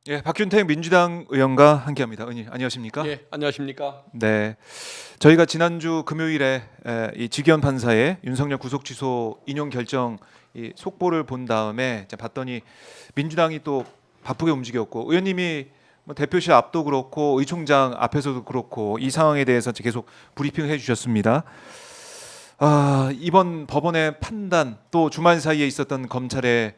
예, 박균택 민주당 의원과 함께합니다. 의원님 안녕하십니까? 예, 안녕하십니까? 네, 저희가 지난주 금요일에 이 직위원 판사의 윤석열 구속 취소 인용 결정 이 속보를 본 다음에 이제 봤더니 민주당이 또 바쁘게 움직였고 의원님이 뭐 대표실 앞도 그렇고 의총장 앞에서도 그렇고 이 상황에 대해서 계속 브리핑을 해주셨습니다. 이번 법원의 판단 또 주말 사이에 있었던 검찰의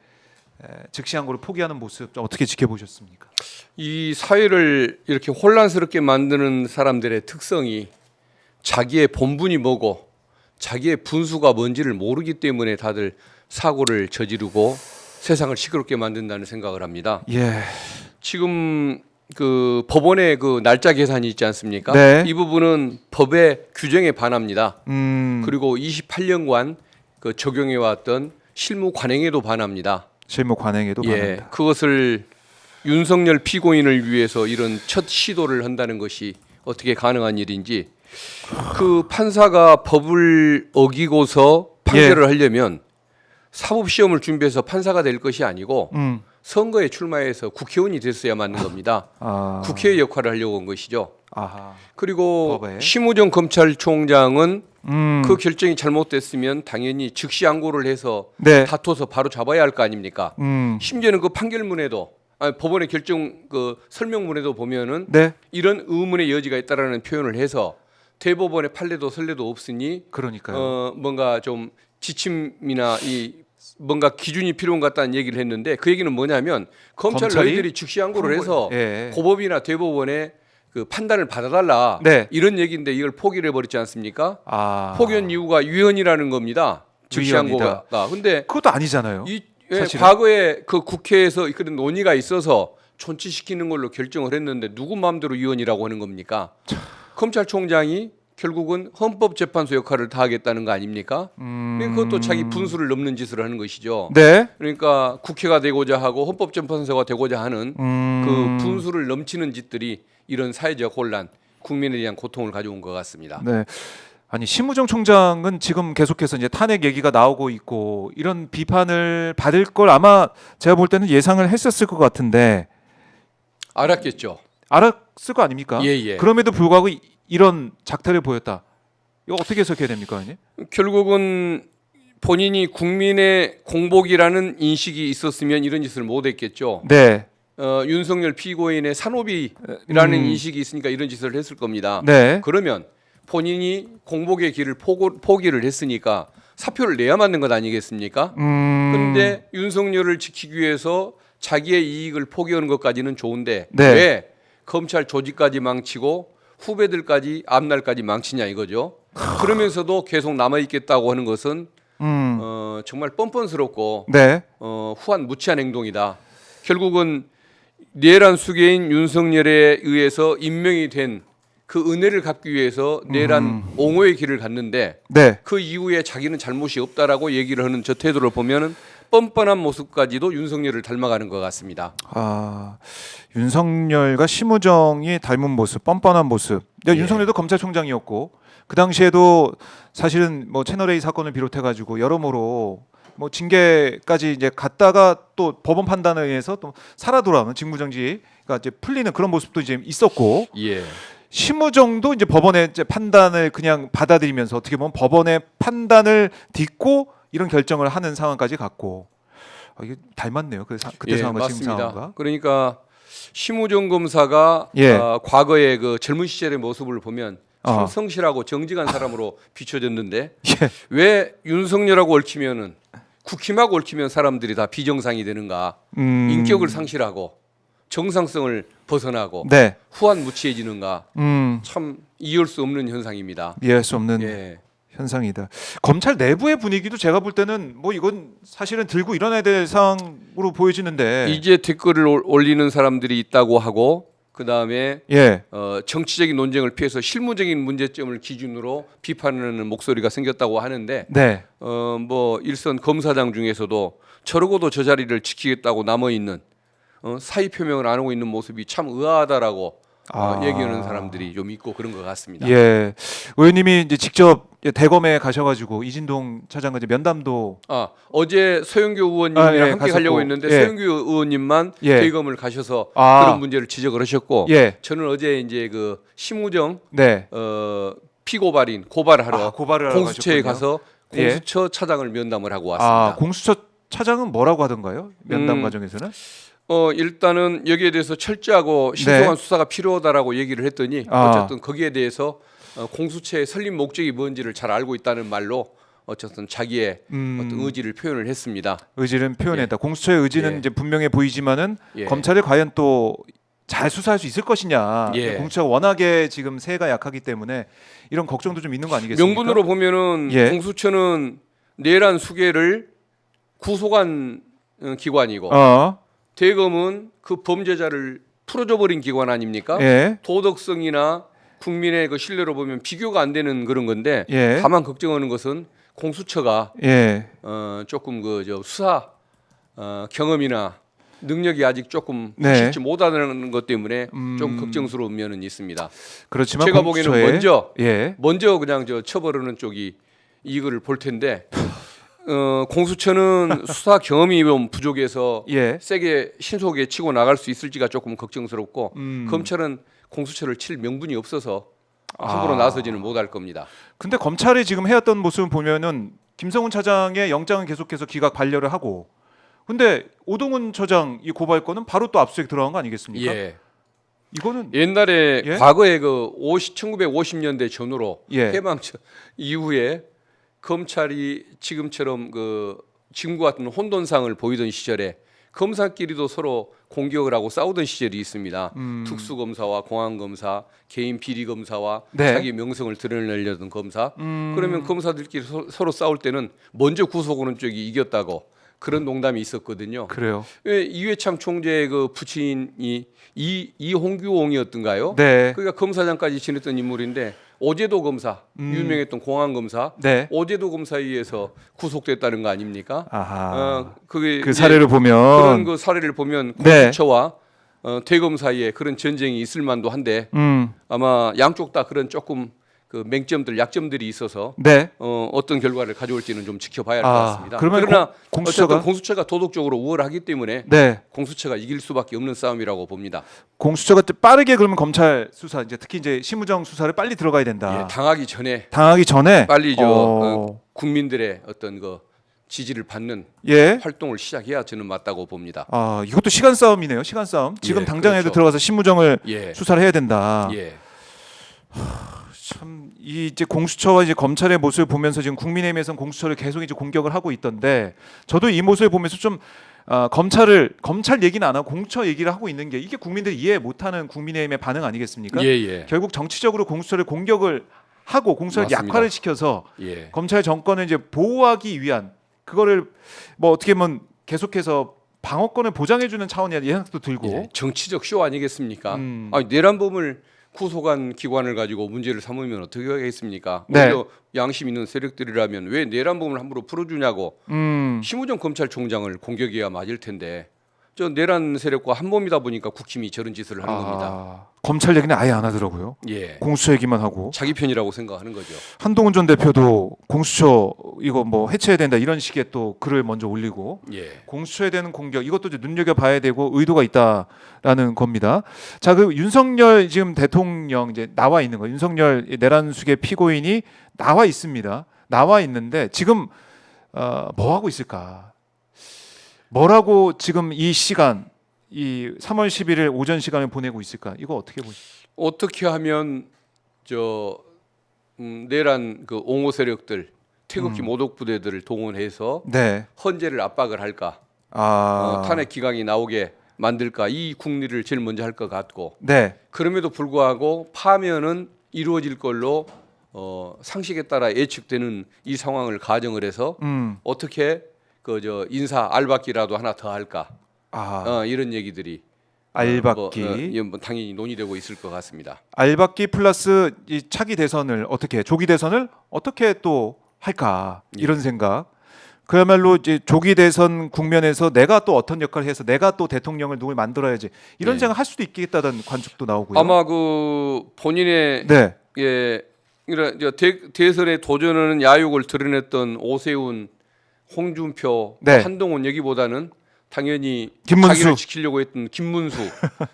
즉시항고를 포기하는 모습 좀 어떻게 지켜보셨습니까? 이 사회를 이렇게 혼란스럽게 만드는 사람들의 특성이 자기의 본분이 뭐고 자기의 분수가 뭔지를 모르기 때문에 다들 사고를 저지르고 세상을 시끄럽게 만든다는 생각을 합니다. 예. 지금 그 법원의 그 날짜 계산이 있지 않습니까? 네. 이 부분은 법의 규정에 반합니다. 그리고 28년간 그 적용해 왔던 실무 관행에도 반합니다. 실무 관행에도 반합니다. 그것을 윤석열 피고인을 위해서 이런 첫 시도를 한다는 것이 어떻게 가능한 일인지 그 판사가 법을 어기고서 판결을 하려면 사법시험을 준비해서 판사가 될 것이 아니고 선거에 출마해서 국회의원이 됐어야 맞는 겁니다. 국회의 역할을 하려고 한 것이죠. 그리고 법에. 심우정 검찰총장은 그 결정이 잘못됐으면 당연히 즉시 항고를 해서 네. 다퉈서 바로 잡아야 할 거 아닙니까? 심지어는 그 판결문에도 법원의 결정 그 설명문에도 보면은 네. 이런 의문의 여지가 있다라는 표현을 해서 대법원의 판례도 선례도 없으니 그러니까요. 뭔가 좀 지침이나 이 뭔가 기준이 필요한 것 같다는 얘기를 했는데 그 얘기는 뭐냐면 검찰 검찰이 너희들이 즉시 항고를 해서 예. 고법이나 대법원의 그 판단을 받아달라 네. 이런 얘기인데 이걸 포기를 해버렸지 않습니까? 아. 포기한 이유가 유연이라는 겁니다. 즉시 유연이다. 항고가. 근데 그것도 아니잖아요. 사실은. 과거에 그 국회에서 그런 논의가 있어서 존치시키는 걸로 결정을 했는데 누구 마음대로 유연이라고 하는 겁니까? 검찰총장이 결국은 헌법재판소 역할을 다하겠다는 거 아닙니까? 그것도 자기 분수를 넘는 짓을 하는 것이죠. 네. 그러니까 국회가 되고자 하고 헌법재판소가 되고자 하는 그 분수를 넘치는 짓들이 이런 사회적 혼란, 국민에 대한 고통을 가져온 것 같습니다. 네. 아니 심우정 총장은 지금 계속해서 이제 탄핵 얘기가 나오고 있고 이런 비판을 받을 걸 아마 제가 볼 때는 예상을 했었을 것 같은데 알았겠죠. 알았을 거 아닙니까? 예. 그럼에도 불구하고 이런 작태를 보였다. 이거 어떻게 해석해야 됩니까, 의원님? 결국은 본인이 국민의 공복이라는 인식이 있었으면 이런 짓을 못했겠죠. 네. 윤석열 피고인의 산업이라는 인식이 있으니까 이런 짓을 했을 겁니다. 네. 그러면 본인이 공복의 길을 포기를 했으니까 사표를 내야 맞는 것 아니겠습니까? 그런데 윤석열을 지키기 위해서 자기의 이익을 포기하는 것까지는 좋은데 네. 왜 검찰 조직까지 망치고 후배들까지 앞날까지 망치냐 이거죠. 그러면서도 계속 남아 있겠다고 하는 것은 정말 뻔뻔스럽고 네. 후한 무치한 행동이다. 결국은 내란 수괴인 윤석열에 의해서 임명이 된 그 은혜를 갚기 위해서 내란 옹호의 길을 갔는데 네. 그 이후에 자기는 잘못이 없다라고 얘기를 하는 저 태도를 보면은 뻔뻔한 모습까지도 윤석열을 닮아가는 것 같습니다. 윤석열과 심우정이 닮은 모습, 뻔뻔한 모습. 윤석열도 검찰총장이었고 그 당시에도 사실은 뭐 채널 A 사건을 비롯해가지고 여러모로 뭐 징계까지 이제 갔다가 또 법원 판단에 의해서 또 살아 돌아오는 직무정지가 이제 풀리는 그런 모습도 이제 있었고. 예. 심우정도 이제 법원의 이제 판단을 그냥 받아들이면서 어떻게 보면 법원의 판단을 딛고 이런 결정을 하는 상황까지 갔고 이게 닮았네요. 그때 상황과 지금 맞습니다. 상황과. 그러니까 심우정 검사가 과거의 그 젊은 시절의 모습을 보면 참 성실하고 정직한 사람으로 비춰졌는데 왜 윤석열하고 얽히면은 국힘하고 얽히면 사람들이 다 비정상이 되는가? 인격을 상실하고 정상성을 벗어나고 후한 무치해지는가? 참 이해할 수 없는 현상입니다. 이해할 수 없는 현상이다. 검찰 내부의 분위기도 제가 볼 때는 뭐 이건 사실은 들고 일어나야 될 상황으로 보여지는데 이제 댓글을 올리는 사람들이 있다고 하고 그 다음에 정치적인 논쟁을 피해서 실무적인 문제점을 기준으로 비판하는 목소리가 생겼다고 하는데 뭐 일선 검사장 중에서도 저러고도 저 자리를 지키겠다고 남아 있는 사의 표명을 안 하고 있는 모습이 참 의아하다라고 얘기하는 사람들이 좀 있고 그런 것 같습니다. 예, 의원님이 이제 직접 대검에 가셔가지고 이진동 차장과 이제 면담도 어제 서영교 의원님이랑 예, 함께 갔었고. 가려고 했는데 예. 서영교 의원님만 예. 대검을 가셔서 아. 그런 문제를 지적을 하셨고 예, 저는 어제 이제 그 심우정 네, 피고발인 고발하러 고발을 하러 공수처에 가셨군요. 가서 공수처 차장을 면담을 하고 왔습니다. 아, 공수처 차장은 뭐라고 하던가요? 면담 음. 과정에서는? 일단은 여기에 대해서 철저하고 신속한 네. 수사가 필요하다라고 얘기를 했더니 아. 어쨌든 거기에 대해서 공수처의 설립 목적이 뭔지를 잘 알고 있다는 말로 어쨌든 자기의 어떤 의지를 표현을 했습니다. 의지를 표현했다. 공수처의 의지는 예. 이제 분명해 보이지만은 예. 검찰이 과연 또 잘 수사할 수 있을 것이냐. 예. 공수처가 워낙에 지금 세가 약하기 때문에 이런 걱정도 좀 있는 거 아니겠습니까? 명분으로 보면은 예. 공수처는 내란 수괴를 구속한 기관이고 대검은 그 범죄자를 풀어줘 버린 기관 아닙니까? 예. 도덕성이나 국민의 그 신뢰로 보면 비교가 안 되는 그런 건데 예. 다만 걱정하는 것은 공수처가 예. 조금 그 저 수사 경험이나 능력이 아직 조금 네. 실지 못하는 것 때문에 좀 걱정스러운 면은 있습니다. 그렇지만 제가 보기에는 공수처에 먼저 그냥 저 처벌하는 쪽이 이거를 볼 텐데 공수처는 수사 경험이 좀 부족해서 예. 세게 신속하게 치고 나갈 수 있을지가 조금 걱정스럽고 음. 검찰은 공수처를 칠 명분이 없어서 함부로 나서지는 못할 겁니다. 근데 검찰이 지금 해왔던 모습을 보면은 김성훈 차장의 영장은 계속해서 기각 반려를 하고, 근데 오동훈 처장 이 고발건은 바로 또 압수수색 들어간 거 아니겠습니까? 예. 이거는 옛날에 예? 과거에 그 1950년대 전후로 예. 해방 이후에 검찰이 지금처럼 그 지금과 같은 혼돈상을 보이던 시절에 검사끼리도 서로 공격을 하고 싸우던 시절이 있습니다. 특수검사와 공안검사, 개인 비리검사와 네. 자기 명성을 드러내려던 검사. 그러면 검사들끼리 서로 싸울 때는 먼저 구속하는 쪽이 이겼다고 그런 농담이 있었거든요. 그래요. 왜 이회창 총재의 그 부친이 이홍규옹이었던가요? 네. 그러니까 검사장까지 지냈던 인물인데 오제도 검사, 유명했던 공안 검사, 네. 오제도 검사에 의해서 구속됐다는 거 아닙니까? 아하. 그게 그 이제 사례를 보면 그런 그 사례를 보면 네. 공수처와 대검 사이에 그런 전쟁이 있을 만도 한데 아마 양쪽 다 그런 조금 그 맹점들, 약점들이 있어서 네. 어떤 결과를 가져올지는 좀 지켜봐야 할 것 같습니다. 그러면 그러나 공수처가 어쨌든 공수처가 도덕적으로 우월하기 때문에 네. 공수처가 이길 수밖에 없는 싸움이라고 봅니다. 공수처가 빠르게 그러면 검찰 수사 이제 특히 이제 심우정 수사를 빨리 들어가야 된다. 예, 당하기 전에 당하기 전에 빨리 국민들의 어떤 그 지지를 받는 예. 활동을 시작해야 저는 맞다고 봅니다. 아, 이것도 시간 싸움이네요. 시간 싸움. 지금 예, 당장에도 그렇죠. 들어가서 심우정을 예. 수사를 해야 된다. 예. 참 이 이제 공수처와 이제 검찰의 모습을 보면서 지금 국민의힘에서는 공수처를 계속 이제 공격을 하고 있던데, 저도 이 모습을 보면서 좀 검찰 얘기는 안 하고 공수처 얘기를 하고 있는 게 이게 국민들이 이해 못하는 국민의힘의 반응 아니겠습니까? 예, 예. 결국 정치적으로 공수처를 공격을 하고 공수처를 맞습니다. 약화를 시켜서 예. 검찰 정권을 이제 보호하기 위한 그거를 뭐 어떻게 보면 계속해서 방어권을 보장해주는 차원의 예상도 들고. 예. 정치적 쇼 아니겠습니까? 음. 아니, 내란범을 구속한 기관을 가지고 문제를 삼으면 어떻게 하겠습니까? 네. 오히려 양심 있는 세력들이라면 왜 내란범을 함부로 풀어주냐고 심우정 검찰총장을 공격해야 맞을 텐데 저 내란 세력과 한 몸이다 보니까 국힘이 저런 짓을 하는 겁니다. 검찰 얘기는 아예 안 하더라고요. 예. 공수처 얘기만 하고. 자기 편이라고 생각하는 거죠. 한동훈 전 대표도 공수처 이거 뭐 해체해야 된다 이런 식의 또 글을 먼저 올리고, 예. 공수처에 대한 공격 이것도 이제 눈여겨봐야 되고 의도가 있다라는 겁니다. 자, 그 윤석열 지금 대통령 이제 나와 있는 거, 윤석열 내란 수계 피고인이 나와 있습니다. 나와 있는데 지금 뭐 하고 있을까? 뭐라고 지금 이 시간, 이 3월 11일 오전 시간을 보내고 있을까? 이거 어떻게 보시죠? 어떻게 하면 저 내란 그 옹호 세력들 태극기 모독 부대들을 동원해서 네. 헌재를 압박을 할까? 탄핵 기각이 나오게 만들까? 이 국리를 제일 먼저 할 것 같고 네. 그럼에도 불구하고 파면은 이루어질 걸로 상식에 따라 예측되는 이 상황을 가정을 해서 어떻게 그 저 인사 알박기라도 하나 더 할까? 이런 얘기들이 알박기. 뭐 당연히 논의되고 있을 것 같습니다. 알박기 플러스 이 차기 대선을 어떻게 조기 대선을 어떻게 또 할까 이런 생각. 그야말로 이제 조기 대선 국면에서 내가 또 어떤 역할을 해서 내가 또 대통령을 누굴 만들어야지 이런 네. 생각 할 수도 있겠다는 관측도 나오고요. 아마 그 본인의 네. 예, 그러니까 대선에 도전하는 야욕을 드러냈던 오세훈, 홍준표, 네. 한동훈 여기보다는 당연히 김문수. 자기를 지키려고 했던 김문수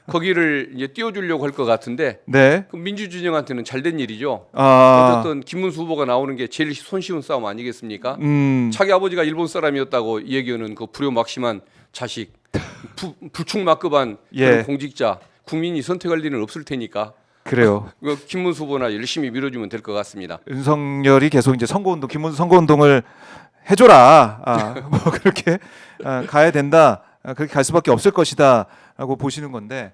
거기를 이제 띄워주려고 할 것 같은데 네. 그 민주진영한테는 잘된 일이죠. 아. 어쨌든 김문수 후보가 나오는 게 제일 손쉬운 싸움 아니겠습니까? 음. 자기 아버지가 일본 사람이었다고 얘기하는 그 불효막심한 자식, 불충막급한 예. 그런 공직자 국민이 선택할 일은 없을 테니까 그래요. 그 김문수 후보나 열심히 밀어주면 될 것 같습니다. 윤석열이 계속 이제 선거운동, 김문수 선거운동을 해줘라. 뭐 그렇게 가야 된다. 그렇게 갈 수밖에 없을 것이다라고 보시는 건데.